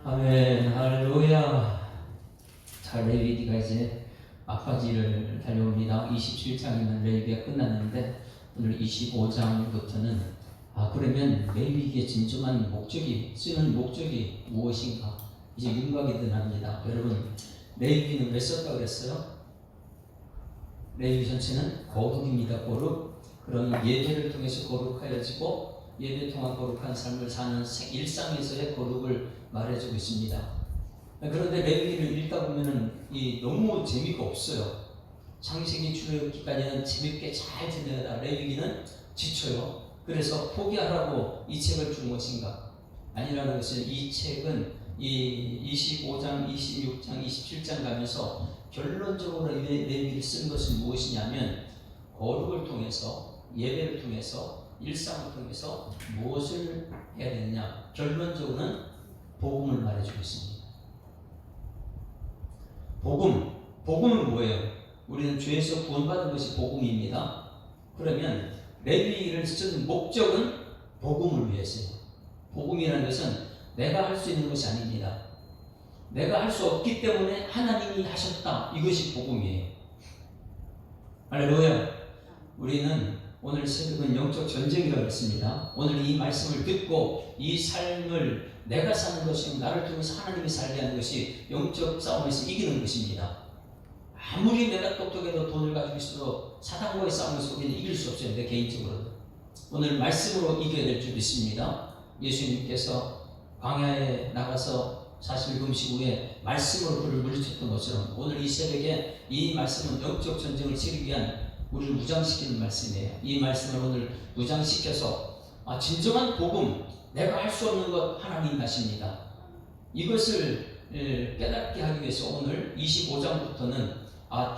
아멘. 할렐루야. 자, 레위기가 이제 막바지를 달려옵니다. 27장이면 레위기가 끝났는데 오늘 25장부터는 그러면 레위기의 진정한 목적이, 쓰는 목적이 무엇인가 이제 윤곽이 드러납니다. 여러분, 레위기는 왜 썼다고 그랬어요? 레위기 전체는 거룩입니다. 거룩. 그런 예배를 통해서 거룩하여지고 예배 통한 거룩한 삶을 사는 일상에서의 거룩을 말해주고 있습니다. 그런데 레위기를 읽다 보면은 너무 재미가 없어요. 창세기 출애굽기까지는 재밌게 잘 지내다 레위기는 지쳐요. 그래서 포기하라고 이 책을 준 것인가? 아니라는 것은 이 책은 이 25장, 26장, 27장 가면서 결론적으로 레위기를 쓴 것은 무엇이냐면 거룩을 통해서 예배를 통해서 일상을 통해서 무엇을 해야 되느냐? 결론적으로는 복음을 말해주고 있습니다. 복음은 뭐예요? 우리는 죄에서 구원받은 것이 복음입니다. 그러면 레위기를 쓴 목적은 복음을 위해서예요. 복음이라는 것은 내가 할 수 있는 것이 아닙니다. 내가 할 수 없기 때문에 하나님이 하셨다. 이것이 복음이에요. 할렐루야. 우리는 오늘 새벽은 영적 전쟁이라고 했습니다. 오늘 이 말씀을 듣고 이 삶을 내가 사는 것이 나를 통해서 하나님이 살게 하는 것이 영적 싸움에서 이기는 것입니다. 아무리 내가 똑똑해도 돈을 가지고 있어도 사단과의 싸움에서 우리는 이길 수 없어요. 내 개인적으로. 오늘 말씀으로 이겨야 될 줄 믿습니다. 예수님께서 광야에 나가서 40일 금식 후에 말씀으로 그를 물리쳤던 것처럼 오늘 이 새벽에 이 말씀은 영적 전쟁을 치르기 위한 우리를 무장시키는 말씀이에요. 이 말씀을 오늘 무장시켜서 진정한 복음, 내가 할 수 없는 것 하나님 하십니다. 이것을 깨닫게 하기 위해서 오늘 25장부터는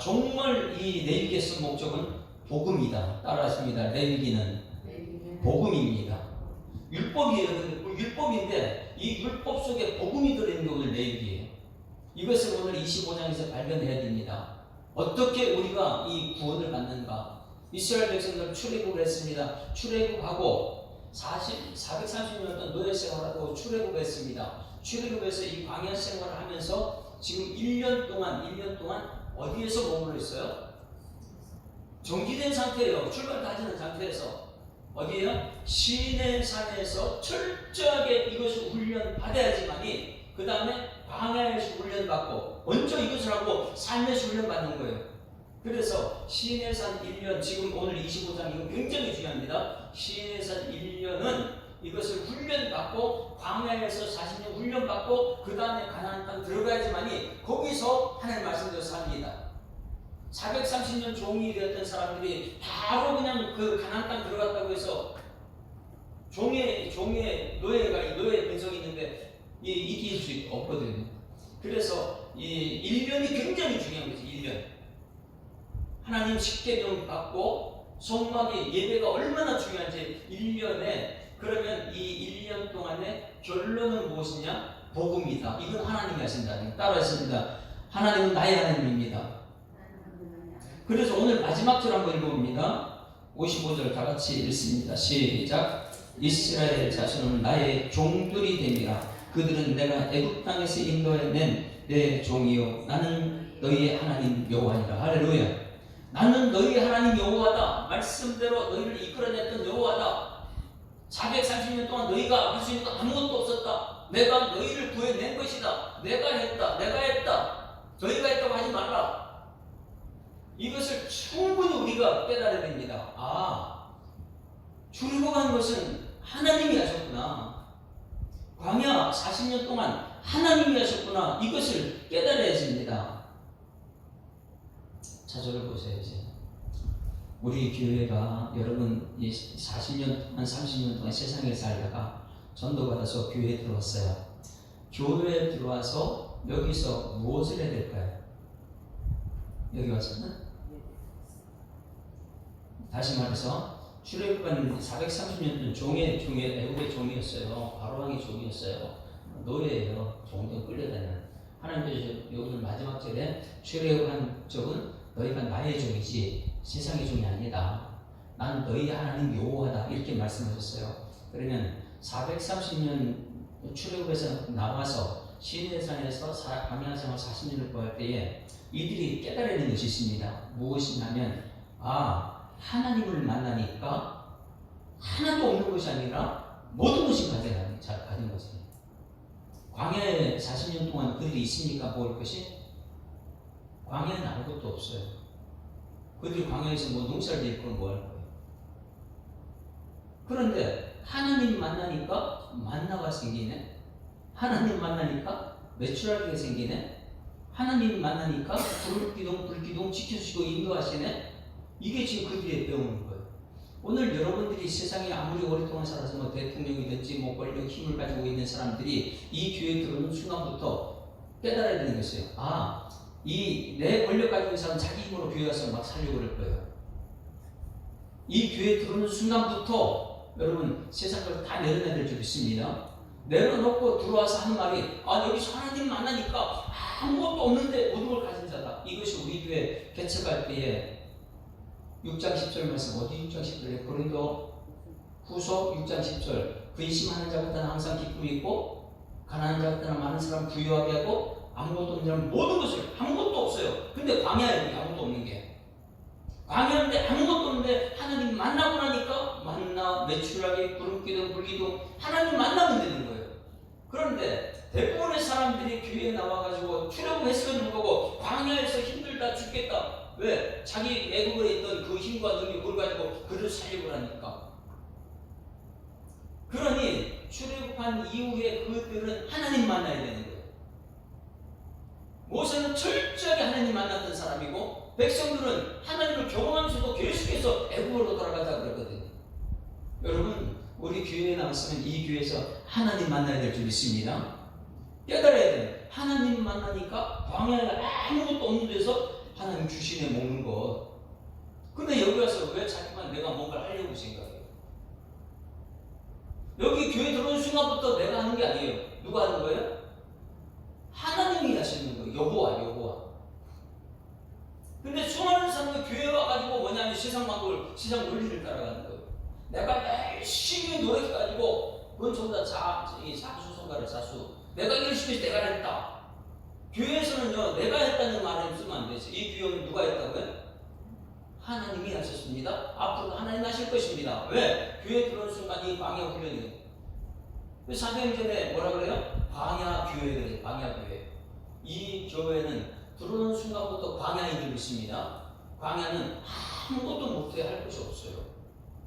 정말 이 레위기의 쓴 목적은 복음이다. 따라하십니다. 레위기는 복음입니다. 율법이에요. 율법인데 이 율법 속에 복음이 들어있는 게 오늘 레위기예요. 이것을 오늘 25장에서 발견해야 됩니다. 어떻게 우리가 이 구원을 받는가? 이스라엘 백성들 출애굽을 했습니다. 출애굽하고 430년 동안 노예 생활하고 출애굽했습니다. 출애굽해서 이 광야 생활을 하면서 지금 1년 동안 어디에서 머물러 있어요? 정지된 상태예요. 출발 다지는 상태에서 어디에요? 시내산에서 철저하게 이것을 훈련 받아야지만이 그 다음에 광야에서 훈련받고 먼저 이것을 하고 삶에서 훈련받는 거예요. 그래서 시내산 1년, 지금 오늘 25장 이거 굉장히 중요합니다. 시내산 1년은 이것을 훈련받고 광야에서 40년 훈련받고 그 다음에 가나안 땅 들어가야지만이 거기서 하나님 말씀대로 삽니다. 430년 종이 되었던 사람들이 바로 그냥 그 가나안 땅 들어갔다고 해서 종의 노예 근성이 있는데 이길 수 없거든요. 그래서 이 1년이 굉장히 중요한 거죠. 1년. 하나님 십계명 받고 성막의 예배가 얼마나 중요한지 1년에 그러면 이 1년 동안의 결론은 무엇이냐? 복음이다. 이건 하나님이 하신다. 따라했습니다. 하나님은 나의 하나님입니다. 그래서 오늘 마지막 절 한번 읽어봅니다. 55절 다 같이 읽습니다. 시작. 이스라엘 자손은 나의 종들이 됨이라. 그들은 내가 애굽 땅에서 인도해낸 내 종이요 나는 너희의 하나님 여호와니라. 할렐루야. 나는 너희의 하나님 여호와다. 말씀대로 너희를 이끌어냈던 여호와다. 430년 동안 너희가 할 수 있는 거 아무것도 없었다. 내가 너희를 구해낸 것이다. 내가 했다. 너희가 했다고 하지 말라. 이것을 충분히 우리가 깨달아야 됩니다. 출애굽한 것은 하나님이 하셨구나. 광야 40년 동안 하나님이 하셨구나. 이것을 깨달아야 됩니다. 자절을 보세요. 이제 우리 교회가 여러분 40년 동안 30년 동안 세상에 살다가 전도받아서 교회에 들어왔어요. 교회에 들어와서 여기서 무엇을 해야 될까요? 여기 와서는 다시 말해서 출애굽한 430년 전 애굽의 종이었어요. 바로왕의 종이었어요. 노예예요. 종도 끌려다니는. 하나님께서 여기 마지막 절에 출애굽한 적은 너희가 나의 종이지 세상의 종이 아니다. 난 너희 하나님 여호와다. 이렇게 말씀하셨어요. 그러면 430년 출애굽에서 나와서 시내산에서 광야 생활 40년을 보할 때에 이들이 깨달아내는 것이 있습니다. 무엇이냐면 하나님을 만나니까 하나도 없는 것이 아니라 모든 것이 가진 것입니다. 광야에 40년 동안 그들이 있으니까 먹을 것이 광야에는 아무것도 없어요. 그들이 광야에서 농사를 짓고 뭐 할 거예요. 그런데 하나님 만나니까 만나가 생기네. 하나님 만나니까 매출하기가 생기네. 하나님 만나니까 불기둥 지켜주시고 인도하시네. 이게 지금 그들이 배우는 거예요. 오늘 여러분들이 세상에 아무리 오랫동안 살아서 대통령이든지 권력 힘을 가지고 있는 사람들이 이 교회에 들어오는 순간부터 깨달아야 되는 것이에요. 내 권력 가지고 있는 사람 자기 힘으로 교회 와서 막 살려고 그럴 거예요. 이 교회에 들어오는 순간부터 여러분 세상을 다 내려놔야 될 줄 믿습니다. 내려놓고 들어와서 하는 말이 여기서 하나님 만나니까 아무것도 없는데 모든 걸 가진 자다. 이것이 우리 교회 개척할 때에 6장 10절 말씀, 어디 6장 10절에 고린도 후서 6장 10절, 근심하는 자보다는 항상 기쁨이 있고 가난한 자보다는 많은 사람 부유하게 하고 아무것도 없는 사람 모든 것을 아무것도 없어요. 근데 광야에 아무것도 없는 게 광야인데 아무것도 없는데 하나님 만나고 나니까 만나, 매출하게, 구름기둥, 불기둥 하나님 만나면 되는 거예요. 그런데 대부분의 사람들이 교회에 나와가지고 출애굽했음에도 불구하고 광야에서 힘들다 죽겠다. 왜? 자기 애국에 있던 그 힘과 능력을 그걸 가지고 그를 살리고 하니까. 그러니 출애굽한 이후에 그들은 하나님 만나야 되는 거예요. 모세는 철저하게 하나님 만났던 사람이고 백성들은 하나님을 경험하면서도 계속해서 애국으로 돌아가자 그랬거든요. 여러분 우리 교회에 나왔으면 이 교회에서 하나님 만나야 될 줄 믿습니다. 깨달아야 돼요. 하나님 만나니까 광야에 아무것도 없는 데서 하나님 주시네 먹는 것. 근데 여기 와서 왜 자꾸만 내가 뭔가를 하려고 생각해요? 여기 교회 들어온 순간부터 내가 하는 게 아니에요. 누가 하는 거예요? 하나님이 하시는 거예요. 여호와. 근데 수많은 사람들 교회에 와가지고 뭐냐면 세상 방법을, 세상 원리를 따라가는 거예요. 내가 열심히 노력해가지고 그건 전부 다 자수성가를 자수. 내가 열심히 해서 내가 했다. 교회에서는요, 내가 했다는 말을 쓰면 안 되죠. 이 교회는 누가 했다고요? 하나님이 하셨습니다. 앞으로도 하나님 하실 것입니다. 왜? 교회에 들어오는 순간 이 광야 훈련이에요. 사도행전에 뭐라 그래요? 광야 교회래요. 광야 교회. 이 교회는 들어오는 순간부터 광야인 줄 믿습니다. 광야는 아무것도 못해 할 것이 없어요.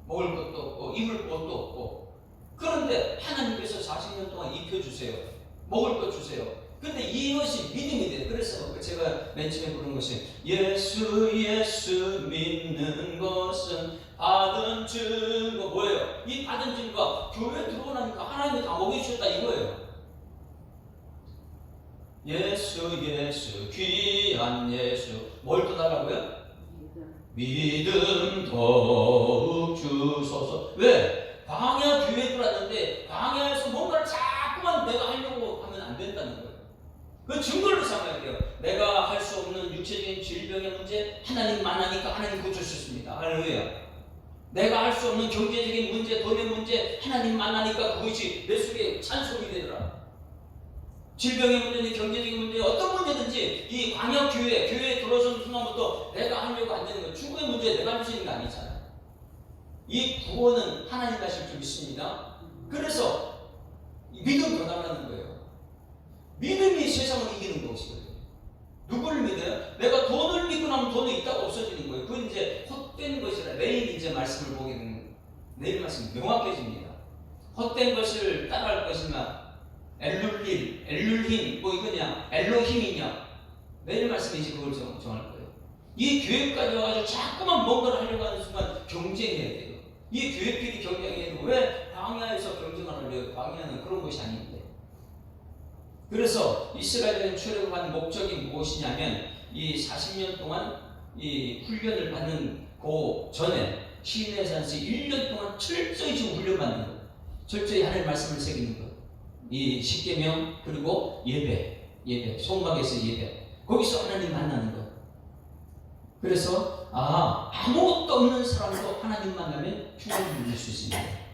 먹을 것도 없고 입을 것도 없고. 그런데 하나님께서 40년 동안 입혀주세요. 먹을 것 주세요. 근데 이것이 믿음이 돼요. 그래서 제가 맨 처음에 부른 것이 예수 믿는 것은 받은 증거. 뭐예요? 이 받은 증거 교회 들어오니까 하나님이 다 먹여주셨다 이거예요. 예수 귀한 예수. 뭘 또 달라고요? 믿음 더욱 주소서. 왜? 광야 교회에 들어왔는데 광야에서 뭔가를 자꾸만 내가 하려고 하면 안 된다는 거예요. 그 증거를 삼아야 돼요. 내가 할 수 없는 육체적인 질병의 문제 하나님 만나니까 하나님 고쳐주셨습니다. 할렐루야. 내가 할 수 없는 경제적인 문제, 돈의 문제 하나님 만나니까 그것이 내 속에 찬송이 되더라. 질병의 문제니 경제적인 문제, 어떤 문제든지 이 광야 교회에 들어선 순간부터 내가 하려고 안 되는 거예요. 축구의 문제 내가 할 수 있는 게 아니잖아요. 이 구원은 하나님 하실 줄 믿습니다. 그래서 믿음 더 달라는 거예요. 믿음이 세상을 이기는 것이거든요. 누구를 믿어요? 내가 돈을 믿고 나면 돈이 있다고 없어지는 거예요. 그건 이제 헛된 것이라. 내일 이제 말씀을 보게 되는, 내일 말씀 명확해집니다. 헛된 것을 따라할 것이나 엘룰힘, 뭐 이거냐, 엘로힘이냐. 내일 말씀이 이제 그걸 정할 거예요. 이 교회까지 와가지고 자꾸만 뭔가를 하려고 하는 순간 경쟁해야 돼요. 이 교회끼리 경쟁해야 되고, 왜 광야에서 경쟁을 하려고? 광야는 그런 것이 아닌데. 그래서 이스라엘은 출애굽한 목적이 무엇이냐면 이 40년 동안 이 훈련을 받는 그 전에 시내산에서 1년 동안 철저히 지금 훈련받는 거예요. 철저히 하나님의 말씀을 새기는 거예요. 이 십계명 그리고 예배 송막에서 예배, 거기서 하나님 만나는 거예요. 그래서 아무것도 없는 사람도 하나님 만나면 충분히 누릴 수 있습니다.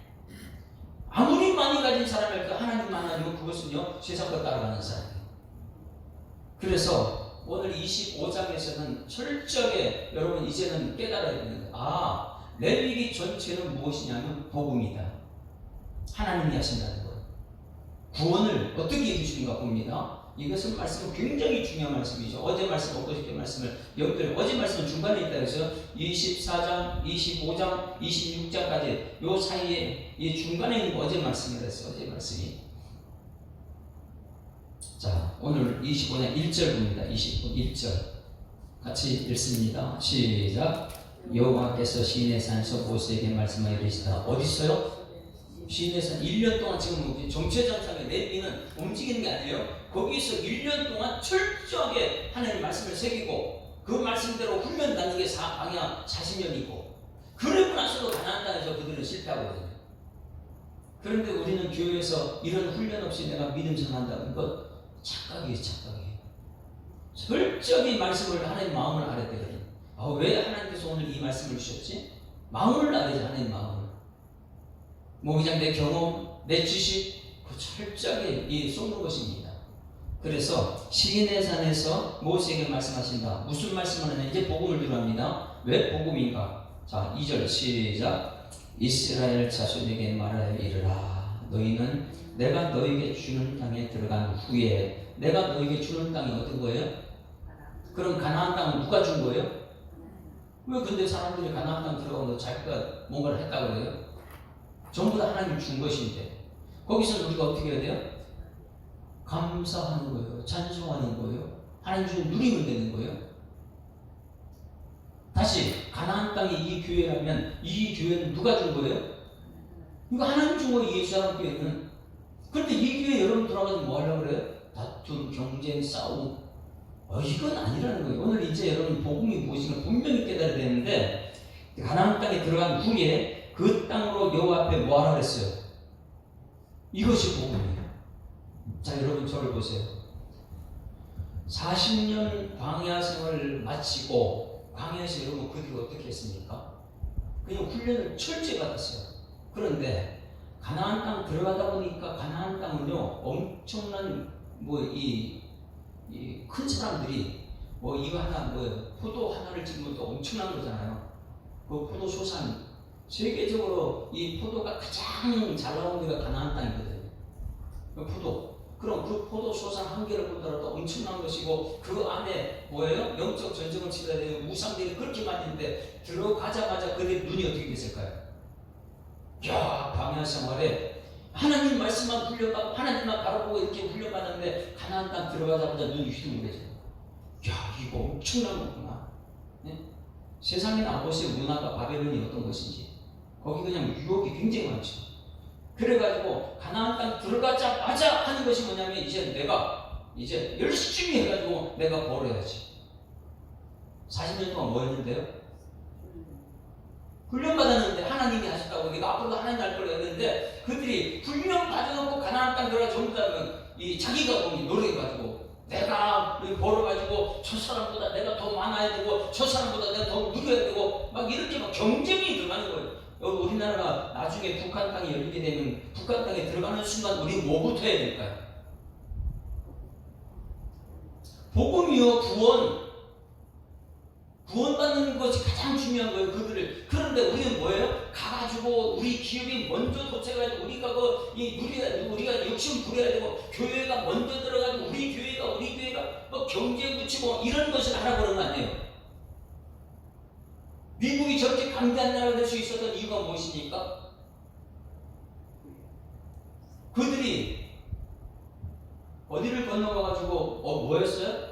아무리 많이 가진 사람일까 하나님만 아니면 그것은요 세상과 따라가는 사람이에요. 그래서 오늘 25장에서는 철저하게 여러분 이제는 깨달아야 되는 거예요. 레위기 전체는 무엇이냐면 복음이다. 하나님이 하신다는 거예요. 구원을 어떻게 해주시는가 봅니다. 이것은 말씀은 굉장히 중요한 말씀이죠. 어제 말씀, 엊그저께 말씀을 연결, 어제 말씀은 중간에 있다 해서 24장, 25장, 26장까지 요 사이에 이 중간에 있는 거 어제 말씀이라 했어요. 어제 말씀이. 자, 오늘 25장 1절 봅니다. 1절 같이 읽습니다. 시작. 여호와께서 시내 산에서 모세에게 말씀하여 이르시다. 어디 있어요? 시내 산 1년 동안 지금 정체전상에 레위기는 움직이는 게 아니에요. 거기서 1년 동안 철저하게 하나님 말씀을 새기고 그 말씀대로 훈련 받는 게 방향 40년이고 그러고 나서도 가나안 땅에서 그들은 실패하거든요. 그런데 우리는 교회에서 이런 훈련 없이 내가 믿음 전한다는 것 착각이에요. 착각이에요. 철저히 말씀을 하나님 마음을 알아야 되거든요. 왜 하나님께서 오늘 이 말씀을 주셨지? 마음을 알아야지. 하나님 마음을. 그냥 내 경험, 내 지식 그 철저하게 쏟는 것입니다. 그래서 시인의 산에서 모세에게 말씀하신다. 무슨 말씀을 하냐? 이제 복음을 들어갑니다. 왜 복음인가? 자, 2절 시작. 이스라엘 자손에게 말하여 이르라. 너희는 내가 너에게 주는 땅에 들어간 후에 내가 너에게 주는 땅이 어떤 거예요? 그럼 가나안 땅은 누가 준 거예요? 왜 근데 사람들이 가나안 땅 들어가면 자기가 뭔가를 했다고 그래요? 전부 다 하나님이 준 것인데 거기서 우리가 어떻게 해야 돼요? 감사하는 거예요. 찬송하는 거예요. 하나님 주는 누리면 되는 거예요. 다시 가나안 땅이 이 교회라면 이 교회는 누가 준 거예요? 이거 하나님 준 거예요. 예수님 교회는. 그런데 이 교회 여러분 들어가서 뭐 하려고 그래요? 다툼, 경쟁, 싸움. 이건 아니라는 거예요. 오늘 이제 여러분 복음이 무엇인가 분명히 깨달아야 되는데 가나안 땅에 들어간 후에 그 땅으로 여호와 앞에 뭐 하라 그랬어요? 이것이 복음이에요. 자, 여러분 저를 보세요. 40년 광야 생활을 마치고 광야에서 여러분 그 뒤로 어떻게 했습니까? 그냥 훈련을 철저히 받았어요. 그런데 가나안 땅 들어가다 보니까 가나안 땅은요 엄청난 큰 사람들이 이거 하나 포도 하나를 지금 또 엄청난 거잖아요. 그 포도 소산 세계적으로 이 포도가 가장 잘 나오는 데가 가나안 땅이거든요. 그 포도. 그럼 그 포도 소산 한 개를 보더라도 엄청난 것이고 그 안에 뭐예요? 영적 전쟁을 치러야 되는 우상들이 그렇게 많이 있는데 들어가자마자 그들의 눈이 어떻게 됐을까요? 광야 생활에 하나님 말씀만 훈련받고 하나님만 바라보고 이렇게 훈련받았는데 가나안 땅 들어가자마자 눈이 휘둥그레져요. 이거 엄청난 거구나. 네? 세상에 나보세요. 문화가 바벨론이 어떤 것인지. 거기 그냥 유혹이 굉장히 많죠. 그래가지고 가나안 땅 들어가자마자 하는 것이 뭐냐면 이제 열심히 해가지고 내가 벌어야지. 40년 동안 뭐 했는데요? 훈련받았는데 하나님이 하셨다고 내가 앞으로도 하나님 할 거라 했는데 그들이 훈련 받아놓고 가나안 땅 들어가 전부 다 자기가 노력해가지고 내가 벌어가지고 저 사람보다 내가 더 많아야 되고 저 사람보다 내가 더 누려야 되고 막 이렇게 막 경쟁이 들어가는 거예요. 우리나라가 나중에 북한 땅이 열리게 되면 북한 땅에 들어가는 순간 우리 뭐부터 해야 될까요? 복음이요, 구원받는 것이 가장 중요한 거예요. 그런데 우리는 뭐예요? 가가지고 우리 기업이 먼저 도착해가지고 우리가 욕심 부려야 되고 교회가 먼저 들어가지고 우리 교회가 경제 붙이고 이런 것을 하라고 그런 거 아니에요. 미국이 저렇게 강대한 나라가 될 수 있었던 이유가 무엇입니까? 그들이 어디를 건너가가지고 뭐였어요?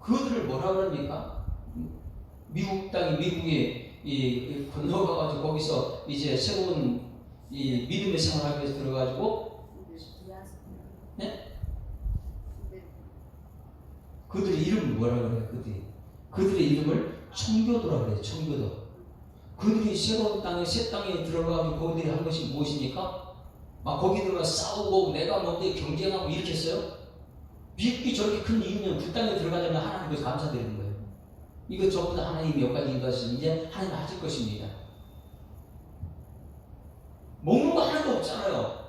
그들을 뭐라 그럽니까? 미국이 건너가가지고 거기서 이제 새로운 이 믿음의 생활하기 위해서 들어가지고 네? 그들의 이름을 뭐라 그래요? 그들의 이름을 청교도라 그래요. 청교도. 그들이 새로운 땅에 새 땅에 들어가면 그들이 한 것이 무엇입니까? 막 거기 들어가 싸우고 내가 뭔데 경쟁하고 이렇게 했어요. 미국이 저렇게 큰 이유는 그 땅에 들어가자면 하나님께 감사드리는 거예요. 이거 전부 다 하나님이 여기까지 인도하시는 이제 하나님 하실 것입니다. 자리가 없잖아요.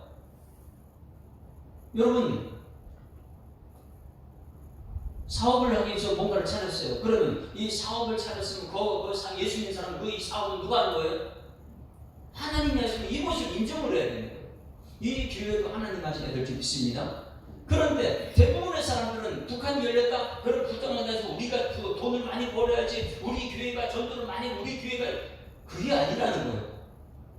여러분, 사업을 하기 위해서 뭔가를 찾았어요. 그러면 이 사업을 찾았으면 예수 믿는 사람 그 이 사업은 누가 하는 거예요? 하나님이 하시면 이것을 인정을 해야 되는 거예요. 이 교회도 하나님 하셔야 될 줄 믿습니다. 그런데 대부분의 사람들은 북한이 열렸다. 그걸 부정하면서 우리가 돈을 많이 벌어야지. 우리 교회가 전도를 많이 우리 교회가 그게 아니라는 거예요.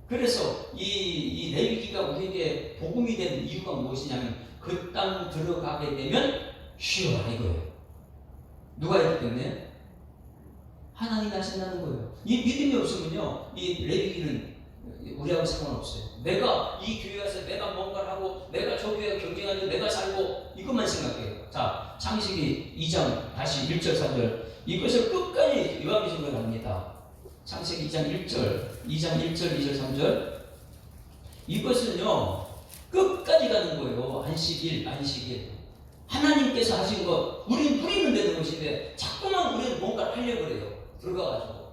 그래서 이 레위기가 우리에게 복음이 되는 이유가 무엇이냐면 그 땅 들어가게 되면 쉬어라 이거예요. 누가 했기 때문에? 하나님이 하신다는 거예요. 이 믿음이 없으면요, 이 레위기는 우리하고 상관없어요. 내가 이 교회 가서 내가 뭔가를 하고 내가 저 교회와 경쟁하는 내가 살고 이것만 생각해요. 자, 창세기 2장 다시 1절 3절 이것을 끝까지 요한계시록에 합니다. 창세기 2장 1절 1절 2절 3절 이것은요 끝까지 가는 거예요. 안식일 하나님께서 하신 것 우리는 누리면 되는 것인데 자꾸만 우리는 뭔가를 하려고 그래요. 들어가가지고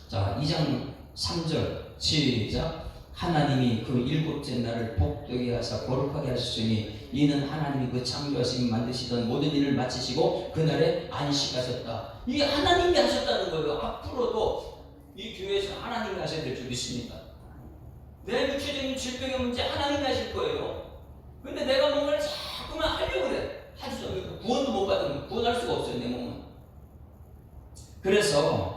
자 2장 3절 시작. 하나님이 그 일곱째 날을 복되게 하사 거룩하게 하셨으니 이는 하나님이 그 창조하시고 만드시던 모든 일을 마치시고 그날에 안식하셨다. 이게 하나님이 하셨다는 거예요. 앞으로도 이 교회에서 하나님이 하셔야 될 줄 믿습니다. 내 육체적인 질병의 문제 하나님이 하실 거예요. 근데 내가 뭔가를 자꾸만 하려고 그래. 하죠. 구원도 못 받으면 구원할 수가 없어요. 내 몸은. 그래서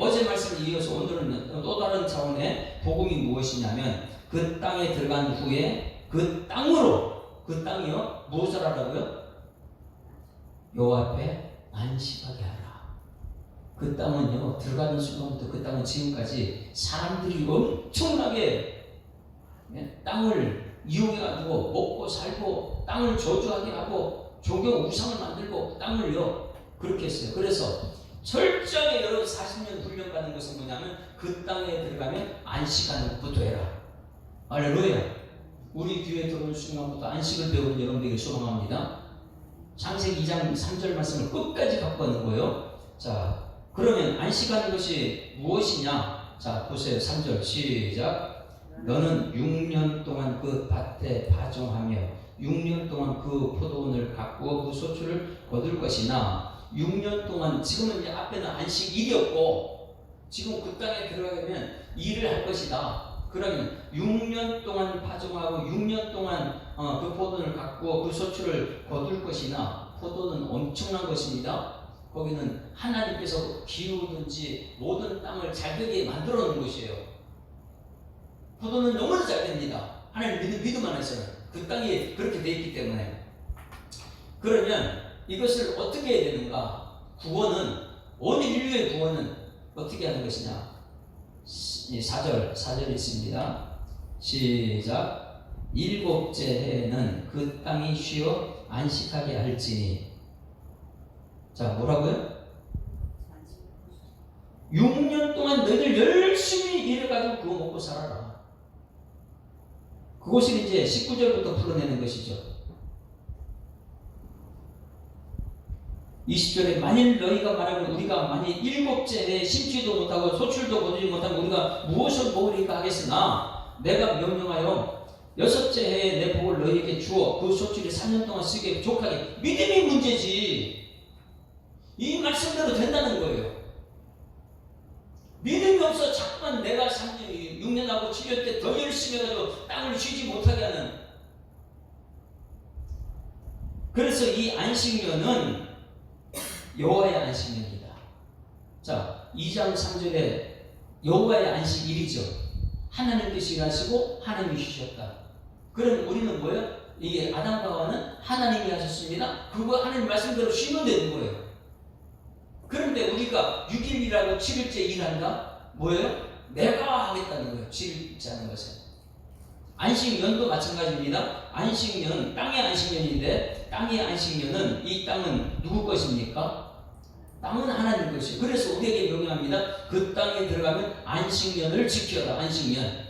어제 말씀을 이어서 오늘은 또 다른 차원의 복음이 무엇이냐면 그 땅에 들어간 후에 그 땅이요 무엇을 하라고요? 여호와 앞에 안식하게 하라. 그 땅은요 들어가는 순간부터 그 땅은 지금까지 사람들이 엄청나게 땅을 이용해가지고 먹고 살고 땅을 저주하게 하고 조경 우상을 만들고 땅을요 그렇게 했어요. 그래서 철저하게 여러분 40년 훈련 받는 것은 뭐냐면 그 땅에 들어가면 안식하는 것부터 해라. 할렐루야. 우리 교회에 들어온 순간부터 안식을 배우는 여러분들에게 소망합니다. 창세기 2장 3절 말씀을 끝까지 갖고 가는 거예요. 자, 그러면 안식하는 것이 무엇이냐? 자, 보세요. 3절 시작. 너는 6년 동안 그 밭에 파종하며 6년 동안 그 포도원을 가꾸어 그 소출을 거둘 것이나 6년 동안 지금은 이제 앞에는 안식일이었고 지금 그 땅에 들어가면 일을 할 것이다. 그러면 6년 동안 파종하고 6년 동안 그 포도원을 가꾸어 그 소출을 거둘 것이나 포도는 엄청난 것입니다. 거기는 하나님께서 기후든지 모든 땅을 잘 되게 만들어 놓은 것이에요. 포도는 너무나 잘 됩니다. 하나님 믿음 안에서는 그 땅이 그렇게 되어 있기 때문에. 그러면 이것을 어떻게 해야 되는가? 구원은 온 인류의 구원은 어떻게 하는 것이냐? 4절 있습니다. 시작. 일곱째 해에는 그 땅이 쉬어 안식하게 할지니. 자, 뭐라고요? 6년 동안 너희들 열심히 일해가지고 그거 먹고 살아라. 그것을 이제 19절부터 풀어내는 것이죠. 20절에 만일 너희가 말하면 우리가 만일 일곱째 해에 심지도 못하고 소출도 거두지 못하면 우리가 무엇을 먹으리까 하겠으나 내가 명령하여 여섯째 해에 내 복을 너희에게 주어 그 소출이 3년 동안 쓰게 족하게. 믿음이 문제지. 이 말씀대로 된다는 거예요. 믿음이 없어 자꾸만 내가 6년하고 7년 때 더 열심히 해가지고 땅을 쉬지 못하게 하는. 그래서 이 안식년은 여호와의 안식년이다. 자, 2장 3절에 여호와의 안식일이죠. 하나님께서 일하시고 하나님이 쉬셨다. 그럼 우리는 뭐예요? 이게 아담과 하와는 하나님이 하셨습니다. 그거 하나님 말씀대로 쉬면 되는 거예요. 그런데 우리가 6일이라고 7일째 일한다? 뭐예요? 내가 하겠다는 거예요. 7일째 하는 것은. 안식년도 마찬가지입니다. 안식년, 땅의 안식년인데 땅의 안식년은 이 땅은 누구 것입니까? 땅은 하나님 것이에요. 그래서 우리에게 명령합니다. 그 땅에 들어가면 안식년을 지켜라. 안식년.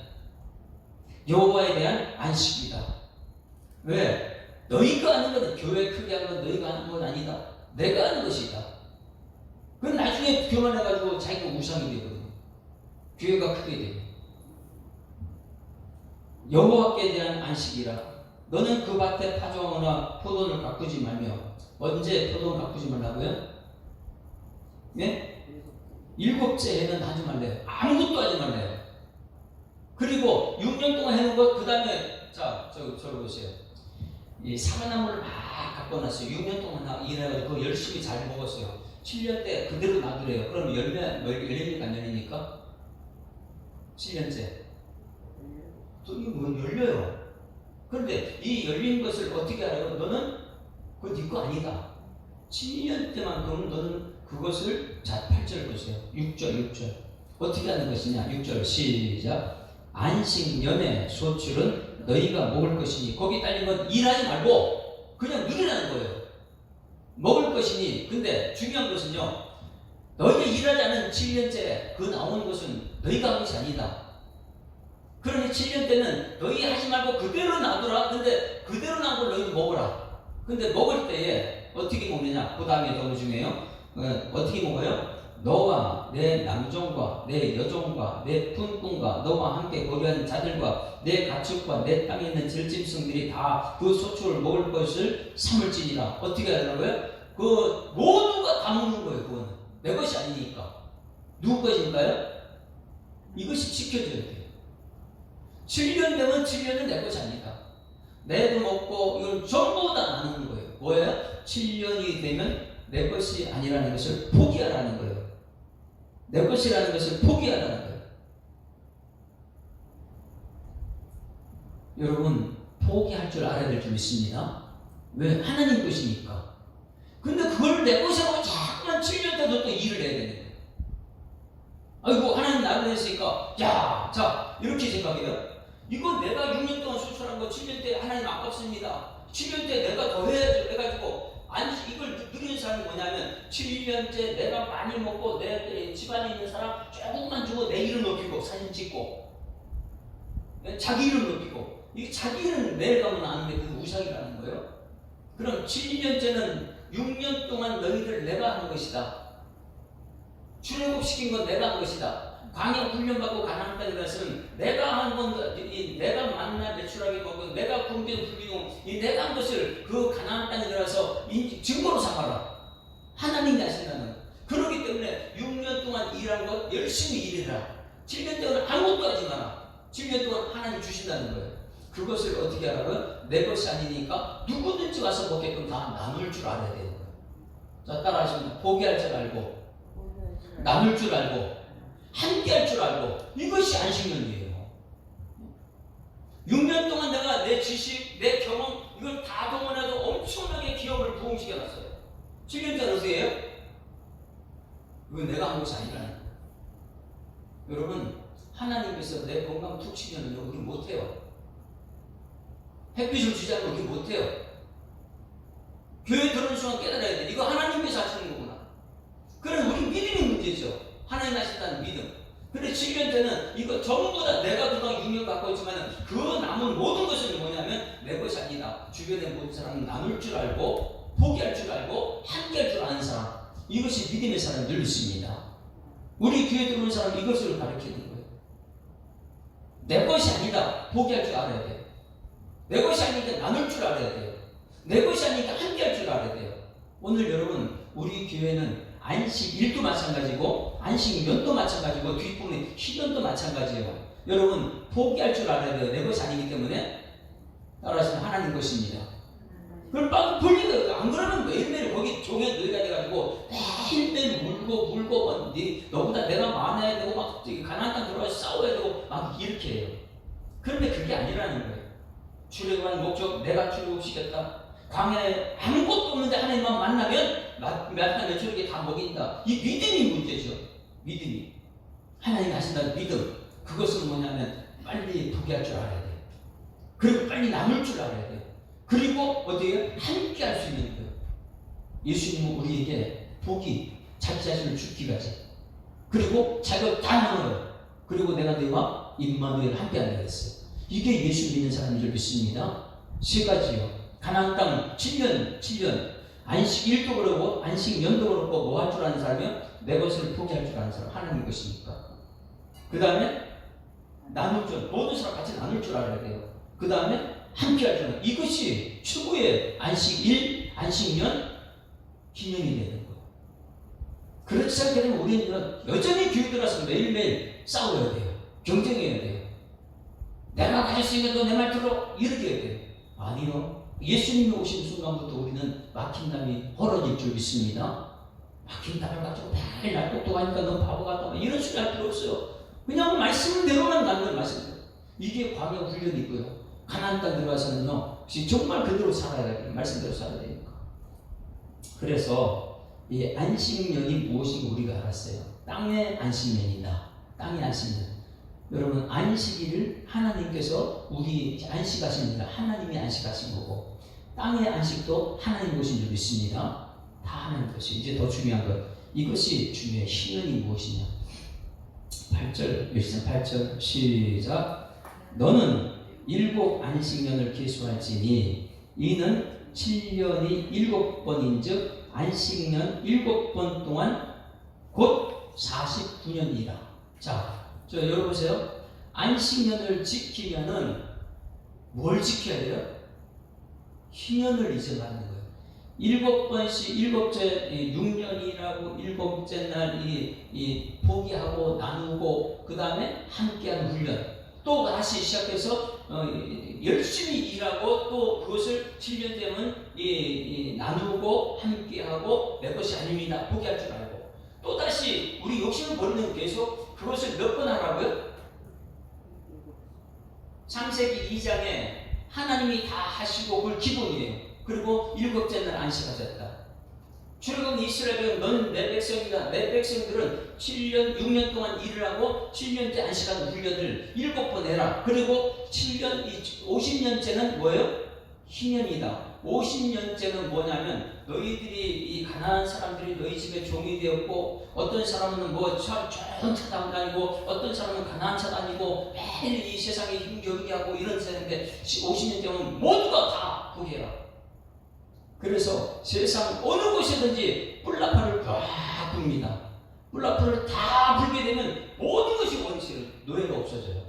여호와에 대한 안식이다. 왜? 너희가 하는 건 교회 크게 하는 건 너희가 하는 건 아니다. 내가 하는 것이다. 그럼 나중에 교만해가지고 자기가 우상이 되거든요. 교회가 크게 돼요. 여호와께 대한 안식이라. 너는 그 밭에 파종하거나 포도를 가꾸지 말며. 언제 포도를 가꾸지 말라고요? 네? 7째 해는 하지 말래요. 아무것도 하지 말래요. 그리고 6년 동안 해놓은 것, 그 다음에 저를 보세요. 이 사과나무를 막 갖고 놨어요. 6년 동안 일해가지고 그거 열심히 잘 먹었어요. 7년 때 그대로 놔두래요. 그럼 열립니까 안 열립니까? 7년째. 또 이거 뭐 열려요. 그런데 이 열린 것을 어떻게 알아요? 너는 그거 네 거 아니다. 7년 때만큼은 너는 그것을, 자 8절 보세요. 6절 어떻게 하는 것이냐. 6절 시작. 안식년의 소출은 너희가 먹을 것이니. 거기 딸린 건 일하지 말고 그냥 누리라는 거예요. 먹을 것이니. 근데 중요한 것은요, 너희가 일하지 않은 7년째 그 나오는 것은 너희가 한 것이 아니다. 그러니 7년 때는 너희 하지 말고 그대로 놔두라. 근데 그대로 나온 걸 너희 먹어라. 근데 먹을 때에 어떻게 먹느냐. 그 다음에 너무 중요해요. 어떻게 먹어요? 너와 내 남종과 내 여종과 내 품꾼과 너와 함께 거류한 자들과 내 가축과 내 땅에 있는 들짐승들이 다 그 소출을 먹을 것을 삼을지니라. 어떻게 하더라고요? 그 모두가 다 먹는 거예요. 그거는 내 것이 아니니까. 누구 것인가요? 이것이 지켜져야 돼요. 7년 되면 7년은 내 것이 아니다. 내도 먹고 이건 전부 다 나누는 거예요. 뭐예요? 7년이 되면 내 것이 아니라는 것을 포기하라는 거예요. 내 것이라는 것을 포기하라는 거예요. 여러분, 포기할 줄 알아야 될 줄 믿습니다. 왜? 하나님 것이니까. 근데 그걸 내 것이라고 자꾸만 7년 때도 또 일을 해야 되는 거예요. 아이고, 하나님 나를 했으니까, 야, 자, 이렇게 생각해요. 이거 내가 6년 동안 수출한 거 7년 때 하나님 아깝습니다. 7년 때 내가 더 해야죠. 해가지고, 아니, 이걸 누리는 사람이 뭐냐면 7년째 내가 많이 먹고 내 집안에 있는 사람 조금만 주고 내 이름 높이고 사진 찍고 자기 이름 높이고, 이게 자기 이름 매일 가면 아는데 그게 우상이라는 거예요. 그럼 7년째는 6년 동안 너희들 내가 한 것이다. 출애굽시킨 건 내가 한 것이다. 광야 훈련받고 가나안 땅에 갔으면 내가 한 건, 내가 만나 매출하게 먹고 내가 굶기고 굶기고 이 내가 한 것을 그 가나안 땅에 들어가서 증거로 삼아라. 하나님이 하신다는. 그렇기 때문에 6년 동안 일한 것 열심히 일해라. 7년 동안 아무것도 하지 마라. 7년 동안 하나님 주신다는 거예요. 그것을 어떻게 하라고요? 내 것이 아니니까 누구든지 와서 먹게끔 다 나눌 줄 알아야 되는 거예요. 자, 따라하시면 포기할 줄 알고, 나눌 줄 알고, 함께 할 줄 알고, 이것이 안식년이에요. 6년 동안 내가 내 지식, 내 경험, 이걸 다 동원해서 엄청나게 기업을 부흥시켜놨어요. 7년째 어디에요? 이건 내가 한 것이 아니라는 거예요. 여러분, 하나님께서 내 건강 툭 치면 우리 못해요. 햇빛을 주지 않으면 우리 못해요. 교회 들어오는 순간 깨달아야 돼. 이거 하나님께서 하시는 거구나. 그럼 우리 믿음이 문제죠. 하나님 하신다는 믿음. 근데 7년 때는 이거 전부 다 내가 그동안 6년 갖고 있지만 그 남은 모든 것은 뭐냐면 내 것이 아니다. 주변의 모든 사람은 나눌 줄 알고, 포기할 줄 알고, 함께 할 줄 아는 사람. 이것이 믿음의 사람들 믿습니다. 우리 교회 들어오는 사람 이것을 가르치는 거예요. 내 것이 아니다. 포기할 줄 알아야 돼요. 내 것이 아니니까 나눌 줄 알아야 돼요. 내 것이 아니니까 함께 할 줄 알아야 돼요. 오늘 여러분, 우리 교회는 안식일도 마찬가지고 안식년도 마찬가지고 뒷부분에 희년도 마찬가지예요. 여러분, 포기할 줄 알아야 돼요. 내 것이 아니기 때문에. 따라서 하나님 것입니다. 그럼 막 불리고, 안 그러면 매일매일 거기 종에 넣어야 돼가지고 매일매일 물고 너보다 내가 많아야 되고 막 가나안 땅 들어가서 싸워야 되고 막 이렇게 해요. 그런데 그게 아니라는 거예요. 출애굽한 목적, 내가 출애굽시켰다. 광야에 아무것도 없는데 하나님만 만나면 만나면 저렇게 다 먹인다. 이 믿음이 문제죠. 믿음이. 하나님 하신다는 믿음. 그것은 뭐냐면 빨리 포기할 줄 알아야 돼요. 그리고 빨리 나눌 줄 알아야 돼요. 그리고 어디에 함께 할 수 있는 거예요. 예수님은 우리에게 포기, 자기 자신을 죽기까지. 그리고 자기가 다 나눠요. 그리고 내가 너희와 임마누엘 함께 한다 했어요. 이게 예수 믿는 사람인 줄 믿습니다. 세 가지요. 가나안 땅 7년, 안식일도 그러고 안식년도 그렇고 뭐 할 줄 아는 사람이요? 내 것을 포기할 줄 아는 사람, 하나님 것이니까. 그 다음에 나눌 줄, 모든 사람 같이 나눌 줄 알아야 돼요. 그 다음에 함께 할 줄. 이것이 최고의 안식일, 안식년, 기념이 되는 거예요. 그렇지 않게 되면 우리는 여전히 교회 들어서 매일매일 싸워야 돼요. 경쟁해야 돼요. 내가 가질 수 있는 거 내 말 들어 이렇게 해야 돼요. 아니요. 예수님이 오신 순간부터 우리는 막힌담이 벌어질 줄 믿습니다. 막힌담을 가지고 매일 날 똑똑하니까 넌 바보 같다 이런 소리 할 필요 없어요. 그냥 말씀대로만 가는 말씀대로. 이게 광야 훈련이 있고요. 가나안 땅 들어가서는요, 정말 그대로 살아야 돼요. 말씀대로 살아야 되니까. 그래서 이 안식년이 무엇인가 우리가 알았어요. 땅의 안식년이다. 땅의 안식년. 여러분, 안식일을 하나님께서 우리 안식하십니다. 하나님이 안식하신 거고, 땅의 안식도 하나님 것인 줄 믿습니다. 다 하나님 것이. 이제 더 중요한 것, 이것이 중요해. 희년이 무엇이냐. 8절, 요시선 8절 시작. 너는 7 안식년을 계수할지니 이는 7년이 7번인즉 안식년 7번 동안 곧 49년이라. 자, 여러분 보세요. 안식년을 지키면은 뭘 지켜야 돼요? 희년을 잊어가는 거예요. 7번씩 7째 6년이라고 7째 날 이 포기하고 나누고 그 다음에 함께하는 훈련. 또 다시 시작해서 열심히 일하고 또 그것을 7년 되면 나누고 함께하고 내 것이 아닙니다. 포기할 줄 알고 또 다시 우리 욕심을 버리는 계속 그것을 몇 번 하라고요? 창세기 2장에 하나님이 다 하시고 그걸 기본이에요. 그리고 7째 날 안식하셨다. 출애굽 이스라엘은 넌 내 백성이다. 내 백성들은 7년 6년 동안 일을 하고 7년째 안식하는 훈련을 7번 해라. 그리고 7년 50년째는 뭐예요? 희년이다. 50년째는 뭐냐면 너희들이 이 가난한 사람들이 너희 집에 종이 되었고 어떤 사람은 뭐 좋은 차 다니고 어떤 사람은 가난한 차 다니고 매일 이 세상에 힘겨루게 하고 이런 세상인데 50년 되면 모두가 다 포기해라. 그래서 세상 어느 곳이든지 뿔나팔을 쫙 붑니다. 뿔나팔을 다 불게 되면 모든 것이 원시로 노예가 없어져요.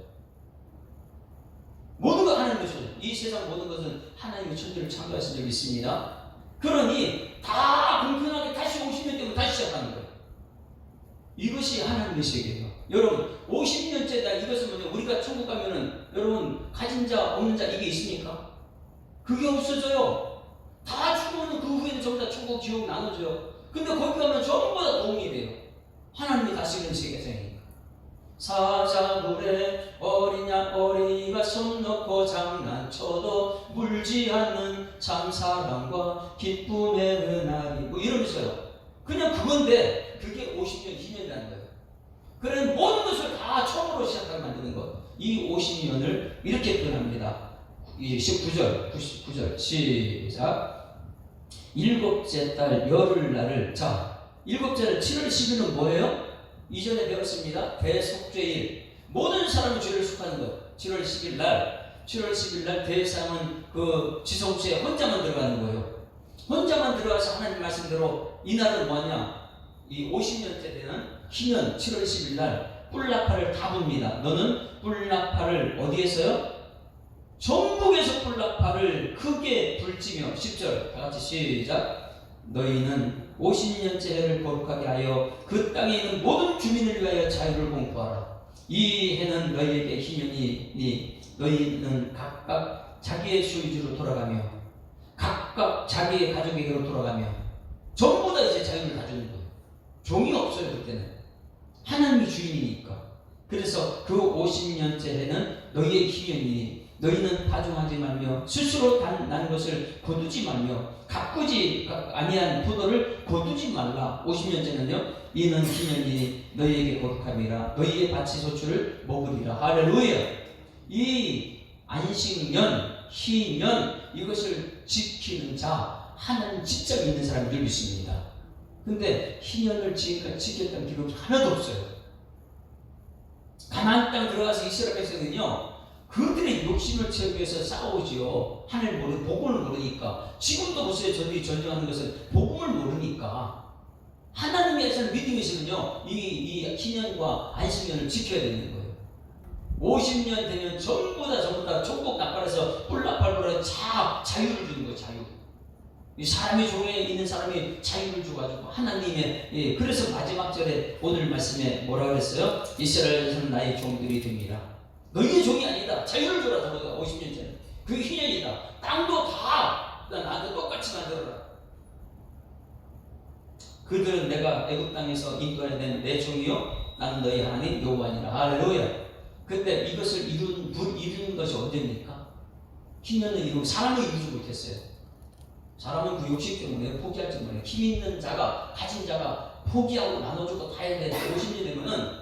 모든 거 하나님 것이죠. 이 세상 모든 것은 하나님의 천지를 창조하신 적이 있습니다. 그러니 다 공평하게 다시 50년 되면 다시 시작하는 거예요. 이것이 하나님의 세계예요. 여러분 50년째다. 이것은 뭐냐? 우리가 천국 가면은 여러분 가진 자 없는 자 이게 있습니까? 그게 없어져요. 다 죽으면 그 후에는 전부 다 천국 지옥 나눠져요. 근데 거기 가면 전부 다 도움이 돼요. 하나님이 다스리는 세계상이니까. 사자굴에 어린이가 손 넣고 장난쳐도 물지 않는 참사랑과 기쁨의 은하리 뭐 이러면서요. 그냥 그건데 그게 50년 희년이라는 거예요. 그래 모든 것을 다 처음으로 시작하게 만드는 것. 이 50년을 이렇게 표현합니다. 19절 시작. 7째 달 열흘날을. 자, 7째 달 7월 10일은 뭐예요? 이전에 배웠습니다. 대속죄일. 모든 사람이 죄를 속하는 것. 7월 10일 날 대상은 그 지성소에 혼자만 들어가는 거예요. 혼자만 들어가서 하나님 말씀대로 이날은 뭐냐? 이 50년째 되는 희년 7월 10일 날 뿔나팔을 다 붑니다. 너는 뿔나팔을 어디에서요? 전국에서 뿔나팔을 크게 불지며. 10절 다같이 시작. 너희는 50년째 해를 거룩하게 하여 그 땅에 있는 모든 주민을 위하여 자유를 공포하라. 이 해는 너희에게 희년이니 너희는 각각 자기의 소유주로 돌아가며 각각 자기의 가족에게로 돌아가며 전부 다 이제 자유를 가지는 거예요. 종이 없어요. 그때는 하나님이 주인이니까. 그래서 그 50년째 해는 너희의 희년이니 너희는 파종하지 말며 스스로 난 것을 거두지 말며 가꾸지 아니한 포도를 거두지 말라. 50년째는요 이는 희년이 너희에게 거룩함이라. 너희의 밭이 소출을 먹으리라. 할렐루야. 이 안식년 희년 이것을 지키는 자 하나님 진짜 믿는 사람이 늘 믿습니다. 근데 희년을 지금까지 지켰다는 기록이 하나도 없어요. 가나안 땅 들어가서 이스라엘 백성은요 그들의 욕심을 채우기 위해서 싸우지요. 하늘 모르는 복음을 모르니까. 지금도 보세요. 저들이 전쟁하는 것은 복음을 모르니까. 하나님에 대해서는 믿음이 있으면요 이 희년과 안식년을 지켜야 되는 거예요. 50년 되면 전부 다 천국 나팔에서 뿔나팔보라 자유를 주는 거예요. 자유. 이 사람의 종에 있는 사람이 자유를 줘가지고 하나님의 그래서 마지막 절에 오늘 말씀에 뭐라 그랬어요? 이스라엘에서는 나의 종들이 됩니다. 너희의 종이 아니다. 자유를 줘라. 너희가 50년 전에 그게 희년이다. 땅도 다 나한테 똑같이 만들어라. 그들은 내가 애굽 땅에서 인도해낸 내 종이요 나는 너희 하나님 여호와니라. 할렐루야. 근데 이것을 이루는 것이 언제입니까? 희년을 이루고 사람을 이루지 못했어요. 사람은 그 욕심 때문에 포기할 때문에 힘 있는 자가 가진 자가 포기하고 나눠주고 다 해야 되는데 50년 되면은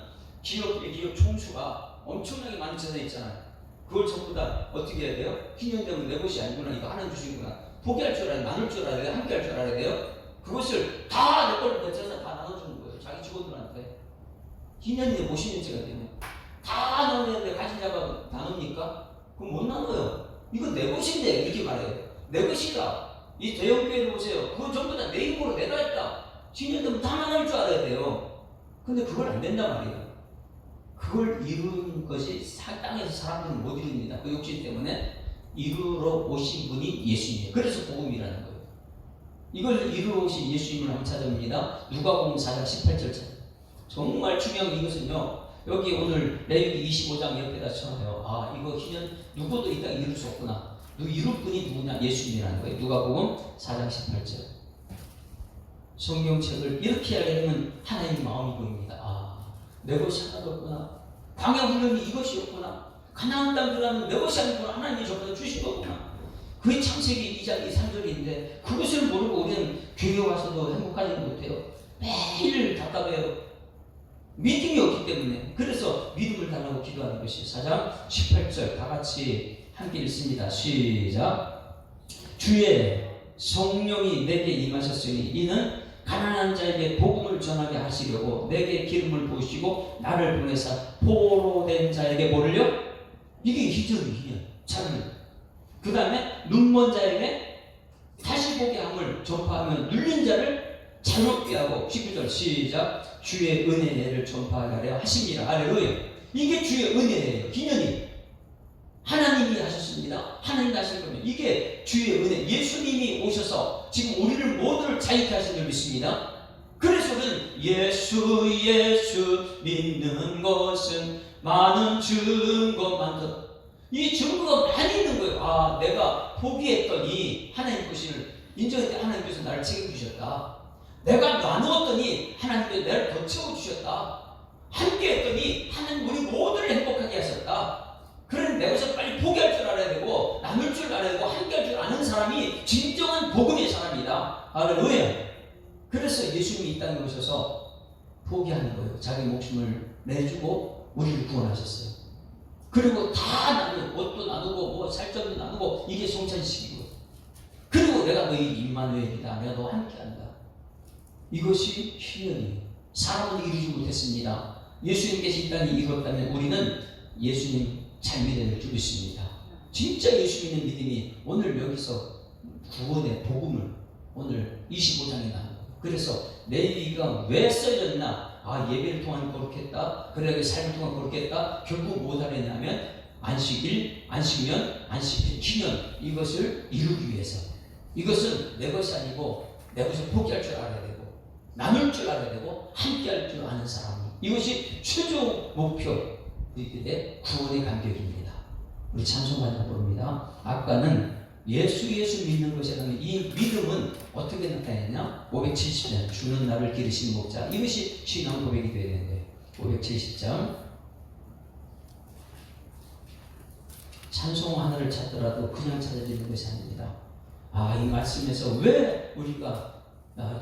기업 총수가 엄청나게 많쳐져 있잖아요. 그걸 전부 다 어떻게 해야 돼요? 희년 되면 내 것이 아니구나. 이거 하나님 주시구나. 포기할 줄 알아야 나눌 줄 알아야 돼요. 함께 할 줄 알아야 돼요. 그것을 다 내 걸로 대체해서 다 나눠주는 거예요. 자기 직원들한테. 희년이 50년째가 되면 다 나누는데 가진 자가 나눕니까? 그럼 못 나눠요. 이건 내 것인데 이렇게 말해요. 내 것이다. 이 대형교회를 보세요. 그건 전부 다 내 힘으로 내가 했다. 희년 되면 다 나눌 줄 알아야 돼요. 근데 그걸 안 된단 말이에요. 그걸 이루는 것이 땅에서 사람들은 못 이룹니다. 그 욕심 때문에 이루러 오신 분이 예수님이에요. 그래서 복음이라는 거예요. 이걸 이루러 오신 예수님을 한번 찾아봅니다. 누가복음 4장 18절. 정말 중요한 이것은요. 여기 오늘 레위기 25장 옆에다 쳐놔요. 아, 이거 희년 누구도 이 땅에 이룰 수 없구나. 이룰 분이 누구냐? 예수님이라는 거예요. 누가복음 4장 18절. 성경책을 이렇게 하려면 하나님의 마음이 보입니다. 아, 내 것이 하나도 없구나. 광야훈련이 이것이었구나. 가나안 땅 들어가면 내 것이 아니구나. 하나님이 저보다 주신 거구나. 그게 창세기 2장 3절인데 그것을 모르고 우리는 교회 와서도 행복하지 못해요. 매일 답답해요. 믿음이 없기 때문에. 그래서 믿음을 달라고 기도하는 것이 4장 18절 다 같이 함께 읽습니다. 시작. 주의 성령이 내게 임하셨으니 이는 가난한 자에게 복음을 전하게 하시려고 내게 기름을 부으시고 나를 보내사 포로된 자에게 뭐를요? 이게 희년 찬양. 그 다음에 눈먼 자에게 다시 보게 함을 전파하면 눌린 자를 자유롭게 하고 19절 시작. 주의 은혜를 전파하려 하십니다. 할렐루야. 이게 주의 은혜예요. 기년이 하나님이 하셨습니다. 하나님이 하신 겁니다. 이게 주의 은혜. 예수님이 오셔서 지금 우리를 모두를 자유케 하신 줄 믿습니다. 그래서 우리는 예수 믿는 것은 많은 증거만 더. 이 증거가 많이 있는 거예요. 아, 내가 포기했더니 하나님 것을 인정했더니 하나님께서 나를 책임주셨다. 내가 나누었더니 하나님께서 나를 더 채워주셨다. 함께 했더니 하나님 우리 모두를 행복하게 하셨다. 그런 내 것을 빨리 포기할 줄 알아야 되고 나눌 줄 알아야 되고 함께 할 줄 아는 사람이 진정한 복음의 사람이다. 할렐루야. 그래서 예수님이 이 땅에 오셔서 포기하는 거예요. 자기 목숨을 내주고 우리를 구원하셨어요. 그리고 다 나누고 옷도 나누고 뭐 살점도 나누고 이게 성찬식이고 그리고 내가 너희 임마누엘이다. 내가 너와 함께한다. 이것이 희년이에요. 사람은 이루지 못했습니다. 예수님께서 이 땅에 이루었다면 우리는 예수님 잘 믿어야 줄 믿습니다. 진짜 예수 믿는 믿음이 오늘 여기서 구원의 복음을 오늘 25장에 나온 거예요. 그래서 레위기가 왜 써졌나? 아, 예배를 통한 거룩했다. 그래 삶을 통한 거룩했다. 결국 뭐 하려냐면 안식일, 안식년, 안식일, 기년 이것을 이루기 위해서. 이것은 내 것이 아니고 내 것을 포기할 줄 알아야 되고 나눌 줄 알아야 되고 함께 할 줄 아는 사람이. 이것이 최종 목표. 이때 구원의 간격입니다. 우리 찬송가를 부릅니다. 아까는 예수 믿는 것이라는 이 믿음은 어떻게 나타내냐? 570장 주는 나를 기르시는 목자. 이것이 신앙 고백이 되어야 되는데 570장 찬송 하나를 찾더라도 그냥 찾아지는 것이 아닙니다. 아, 이 말씀에서 왜 우리가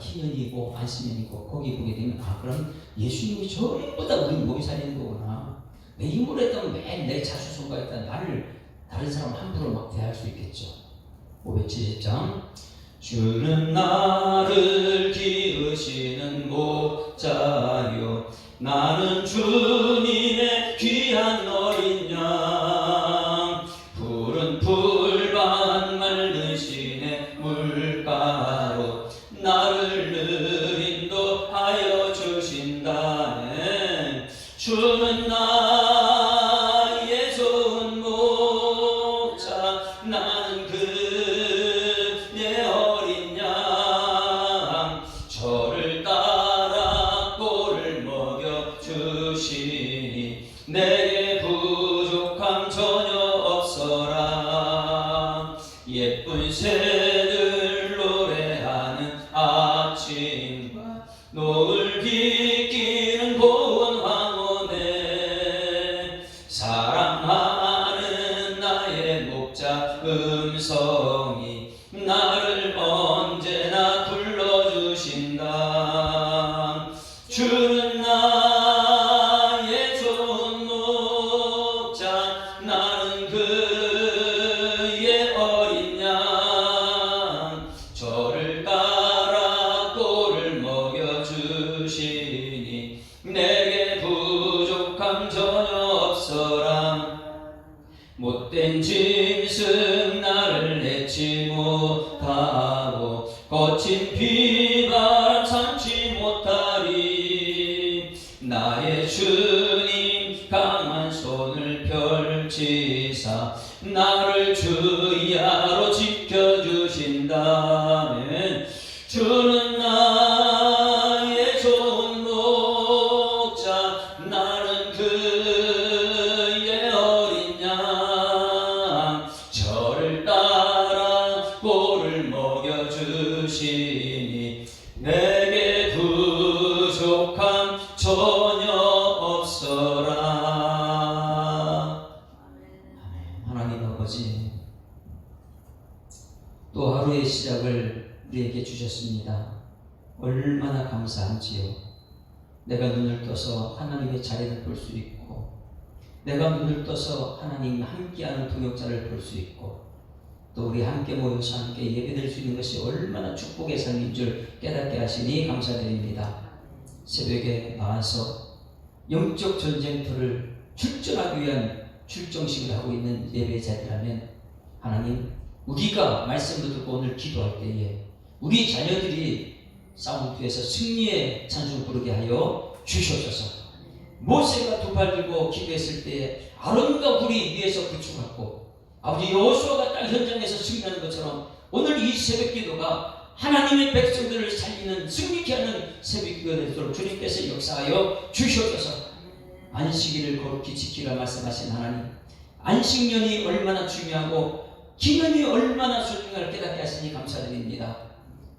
희년이고 안식년이고 거기 보게 되면 아, 그럼 예수님이 전부 다 우리 몸이 살리는 거구나. 내 힘으로 했다면 매일 내 자수성가했다 나를 다른 사람 함부로 막 대할 수 있겠죠. 570장 주는 나를 기르시는 목자요 나는 주님의 귀한 어린 양 푸른 풀밭 맑은 시내 물가로 나를 늘 인도하여 주신다네. 주는 나의 나는 그의 어린 양 저를 따라 꼴을 먹여주시니 내게 부족함 전혀 없어라. 예쁜 새들 노래하는 아침과 노을 비끼는 고운 황혼에 사랑하는 나의 목자 음성이 나를 언제나 불러주신다. 주는 나의 좋은 목자 나는 그의 어린 양 저를 따라 꼴을 먹여주시니 내게 부족함 전혀 없어라. 못된 짐승 나를 내지 못하고 거친 비바람 삼지 못하리. 나의 주님 강한 손을 펼치사 나를 주야로 지켜주신다면 주는 나의 좋은 목자 나는 그의 어린 양 저를 따라 꼴을 먹여주시니 내게 부족함 전혀 없어라. 하나님 아버지, 또 하루의 시작을 우리에게 주셨습니다. 얼마나 감사한지요. 내가 눈을 떠서 하나님의 자리를 볼 수 있고, 내가 눈을 떠서 하나님 함께하는 동역자를 볼 수 있고, 또 우리 함께 모여서 함께 예배드릴 수 있는 것이 얼마나 축복의 삶인 줄 깨닫게 하시니 감사드립니다. 새벽에 나와서 영적 전쟁터를 출전하기 위한 출정식을 하고 있는 예배자들이라면 하나님, 우리가 말씀을 듣고 오늘 기도할 때에 우리 자녀들이 싸움터에서 승리의 찬송 부르게 하여 주시옵소서. 모세가 두 팔 들고 기도했을 때에 아론과 굴이 위에서 구축하고 아버지 여호수아가 땅 현장에서 승리하는 것처럼 오늘 이 새벽 기도가 하나님의 백성들을 살리는 승리케 하는 새벽 기도가 되도록 주님께서 역사하여 주시옵소서. 안식일을 거룩히 지키라 말씀하신 하나님, 안식년이 얼마나 중요하고 기념이 얼마나 소중한걸 깨닫게 하시니 감사드립니다.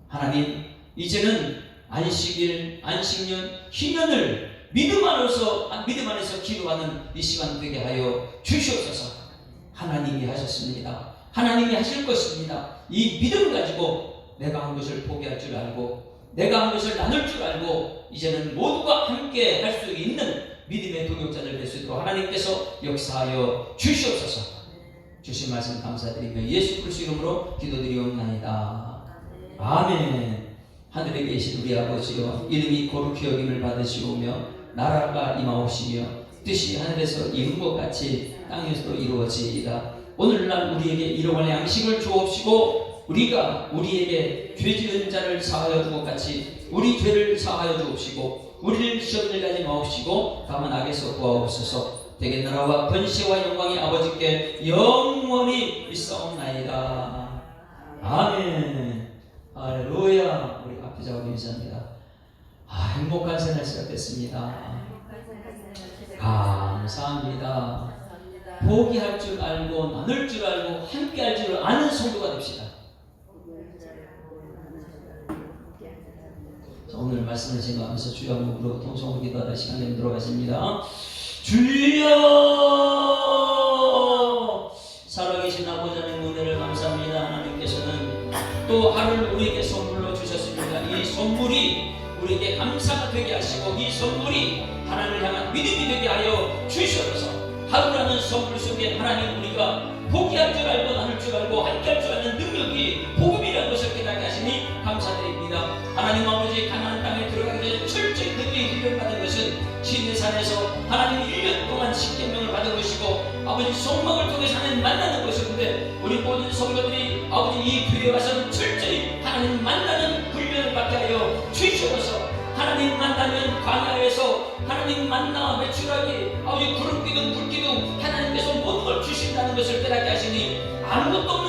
하나님, 이제는 안식일, 안식년, 희년을 믿음 안에서 기도하는 이 시간 되게 하여 주시옵소서. 하나님이 하셨습니다. 하나님이 하실 것입니다. 이 믿음 가지고 내가 한 것을 포기할 줄 알고, 내가 한 것을 나눌 줄 알고, 이제는 모두가 함께 할 수 있는 믿음의 동역자들 될 수 있도록 하나님께서 역사하여 주시옵소서. 주신 말씀 감사드리며 예수 그리스도 이름으로 기도드리옵나이다. 아멘. 하늘에 계신 우리 아버지여, 이름이 거룩히 여김을 받으시오며 나라가 임하옵시며 뜻이 하늘에서 이룬 것 같이 땅에서도 이루어지이다. 오늘날 우리에게 일용할 양식을 주옵시고 우리가 우리에게 죄 지은 자를 사하여 준 것 같이 우리 죄를 사하여 주옵시고 우리를 시험에 가지 마옵시고 다만 악에서 구하옵소서. 대개 나라와 권세와 영광이 아버지께 영원히 있사옵나이다. 아멘. 할렐루야. 우리 앞에자고 감사합니다. 행복한 생활 시작됐습니다. 감사합니다. 포기할 줄 알고 나눌 줄 알고 함께 할 줄 아는 성도가 됩시다. 자, 오늘 말씀을 생각하면서 주여 한번 부르고 통성으로 기도하다 시간 내도록 하겠습니다. 주여, 살아계신 아버지 하나님 은혜를 감사합니다. 하나님께서는 또 하루를 우리에게 선물로 주셨습니다. 이 선물이 우리에게 감사가 되게 하시고 이 선물이 하나님을 향한 믿음이 되게 하여 주시옵소서. 하루라는 선물 속에 하나님, 우리가 포기할 줄 알고 나눌 줄 알고 함께 할 줄 아는 능력이 복음이라는 것을 깨닫게 하시니 감사드립니다. 하나님 아버지, 가나안 땅에 들어가기 전에 철저히 그들이 훈련받은 것은 시내산에서 하나님 1년 동안 십계명을 받은 것이고 아버지 성막을 통해 사는 만나는 것이었는데, 우리 모든 성도들이 아버지 이 교회 와서는 철저히 하나님 만나는 훈련을 받게 하여 주시옵소서. 하나님 만나면 광야에서 하나님 만나 매출하기 아버지 구름 기둥 불 기둥 하나님께서 모든 걸 주신다는 것을 깨닫게 하시니 아무것도 없는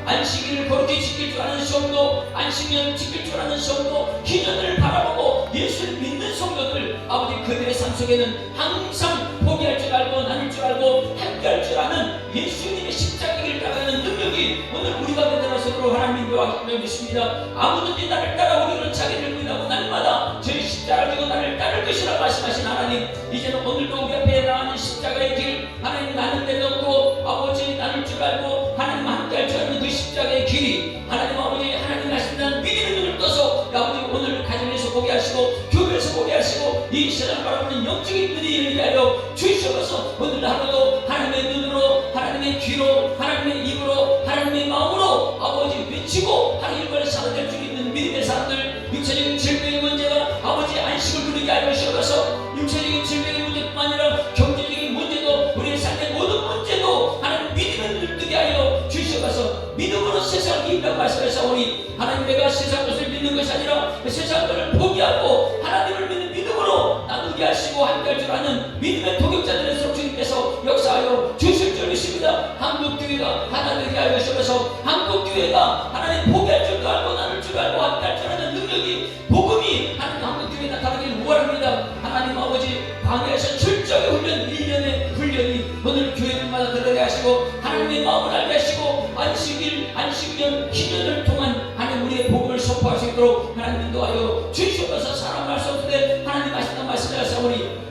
안식일을 거룩히 지킬 줄 아는 성도, 안식년 지킬 줄 아는 성도, 기년을 바라보고 예수를 믿는 성도들, 아버지 그들의 삶 속에는 항상 포기할 줄 알고 나눌 줄 알고 함께할 줄 아는 예수님의 십자가의 길을 따라가는 능력이 오늘 우리가 되들어서로 하나님 인도하시며 믿습니다. 아무든지 나를 따라오기를 자기를 믿하고 날마다 저희 십자가를 지고 나를 따를 것이라 말씀하신 하나님, 이제는 오늘도 우리 앞에 나가는 십자가의 길, 하나님 나는 내놓고 아버지 나눌 줄 알고 하나님 함께할 줄 아는 그 십자가의 길이 하나님 아버지 하나님 하신다는 믿음의 눈을 떠서 아버지 오늘 가정에서 보게 하시고 교회에서 보게 하시고 이 세상을 바라보는 영적인 눈이 열리게 하여 주시옵소서. 오늘 하루도 하나님의 눈으로, 하나님의 귀로, 하나님의 입으로, 하나님의 마음으로 아버지 외치고 하나님 일관에 살아낼 수 있는 믿음의 사람들, 육체적인 질병의 문제가 아버지 안식을 누리게 하여 주시옵소서. 육체적인 질병의 문제뿐만 아니라 경제적인 문제도 우리의 삶의 모든 문제도 하나님 믿음의 눈을 뜨게 하여 주시옵소서. 믿음으로 세상을 이긴다고 말씀하셨사오니 하나님 내가 세상 것을 믿는 것이 아니라 세상 것을 포기하고 하나님을 믿는 믿음으로 나누게 하시고 함께할 줄 아는 믿음의 동역자들의 주님께서 역사하여 주실 줄 믿습니다. 한국교회가 하나 되게 하여 주셔서 한국교회가 하나님 포기할 줄도 알고 나눌 줄 알고 함께할 줄 아는 능력이 복음이 하나님 한국교회에 나타나기를 원합니다. 하나님 아버지 광야에서 철저히 훈련 1년의 훈련이 오늘 교회들마다 들어가게 하시고 하나님의 마음을 알게 하시고 안식일, 안식년, 기년을 통한 하나님 우리의 복음을 선포할 수 있도록 하나님 인도하여 주시옵소서. 사람을 할 수 없는데 하나님 하신다는 말씀을 하사오니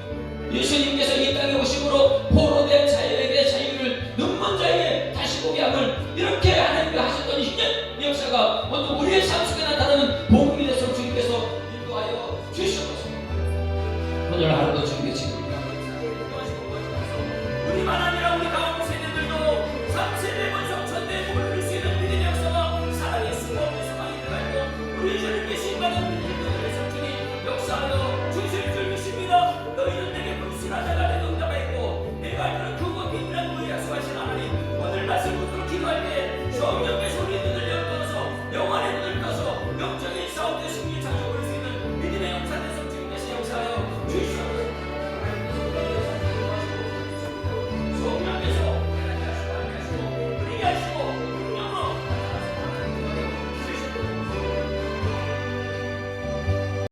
예수님께서 이 땅에 오심으로 포로된 자유에게 자유를, 눈먼 자에게 다시 보게 함을 이렇게 하나님께 하셨던 희년 역사가 오늘 우리의 삶 속에 나타나